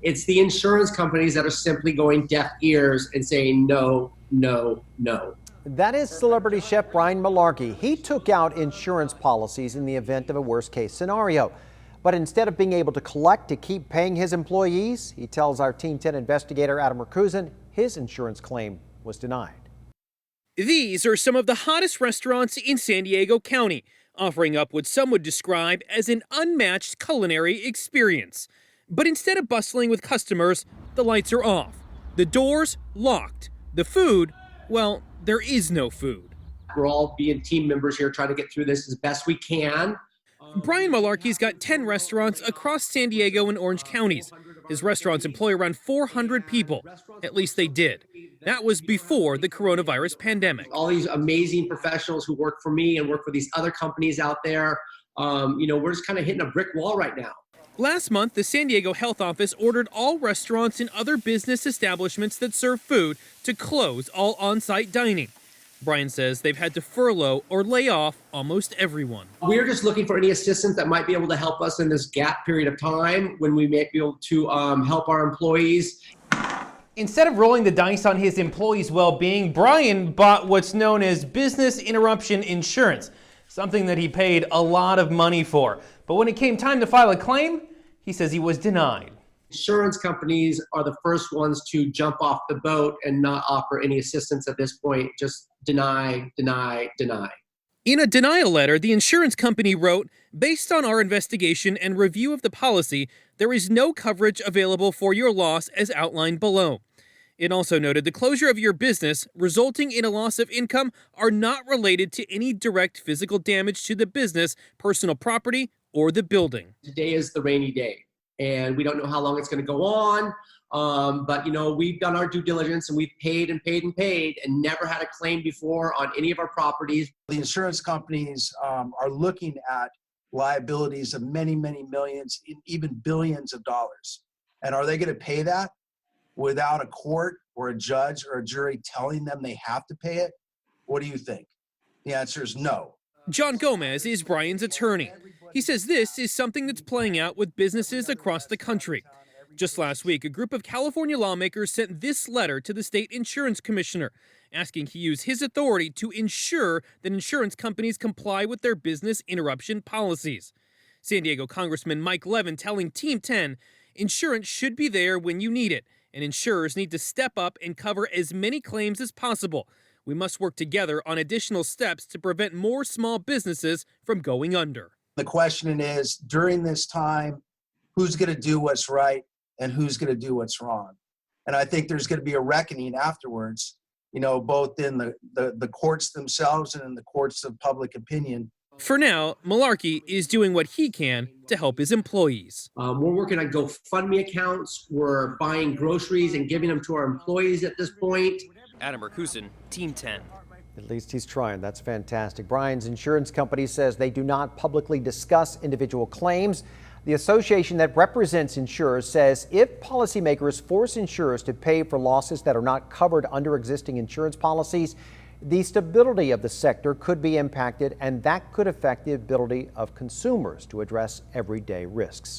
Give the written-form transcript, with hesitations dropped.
It's the insurance companies that are simply going deaf ears and saying no, no, no. That is celebrity chef Brian Malarkey. He took out insurance policies in the event of a worst-case scenario. But instead of being able to collect to keep paying his employees, he tells our Team 10 investigator Adam Rakusin his insurance claim was denied. These are some of the hottest restaurants in San Diego County, offering up what some would describe as an unmatched culinary experience. But instead of bustling with customers, the lights are off, the doors locked, the food, well, there is no food. We're all being team members here trying to get through this as best we can. Brian Malarkey's got 10 restaurants across San Diego and Orange counties. His restaurants employ around 400 people. At least they did. That was before the coronavirus pandemic. All these amazing professionals who work for me and work for these other companies out there, we're just kind of hitting a brick wall right now. Last month, the San Diego Health Office ordered all restaurants and other business establishments that serve food to close all on-site dining. Brian says they've had to furlough or lay off almost everyone. We're just looking for any assistance that might be able to help us in this gap period of time when we may be able to help our employees. Instead of rolling the dice on his employees' well-being, Brian bought what's known as business interruption insurance, something that he paid a lot of money for. But when it came time to file a claim, he says he was denied. Insurance companies are the first ones to jump off the boat and not offer any assistance at this point. Just deny, deny, deny. In a denial letter, the insurance company wrote, "Based on our investigation and review of the policy, there is no coverage available for your loss as outlined below." It also noted the closure of your business resulting in a loss of income are not related to any direct physical damage to the business, personal property, or the building. Today is the rainy day, and we don't know how long it's going to go on. But we've done our due diligence and we've paid and paid and paid and never had a claim before on any of our properties. The insurance companies are looking at liabilities of many, many millions, even billions of dollars. And are they going to pay that without a court or a judge or a jury telling them they have to pay it? What do you think? The answer is no. John Gomez is Brian's attorney. He says this is something that's playing out with businesses across the country. Just last week, a group of California lawmakers sent this letter to the state insurance commissioner, asking he use his authority to ensure that insurance companies comply with their business interruption policies. San Diego Congressman Mike Levin telling Team 10, insurance should be there when you need it, and insurers need to step up and cover as many claims as possible. We must work together on additional steps to prevent more small businesses from going under. The question is, during this time, who's going to do what's right and who's going to do what's wrong? And I think there's going to be a reckoning afterwards, both in the courts themselves and in the courts of public opinion. For now, Malarkey is doing what he can to help his employees. We're working on GoFundMe accounts. We're buying groceries and giving them to our employees at this point. Adam Rakusin, Team 10. At least he's trying. That's fantastic. Brian's insurance company says they do not publicly discuss individual claims. The association that represents insurers says if policymakers force insurers to pay for losses that are not covered under existing insurance policies, the stability of the sector could be impacted, and that could affect the ability of consumers to address everyday risks.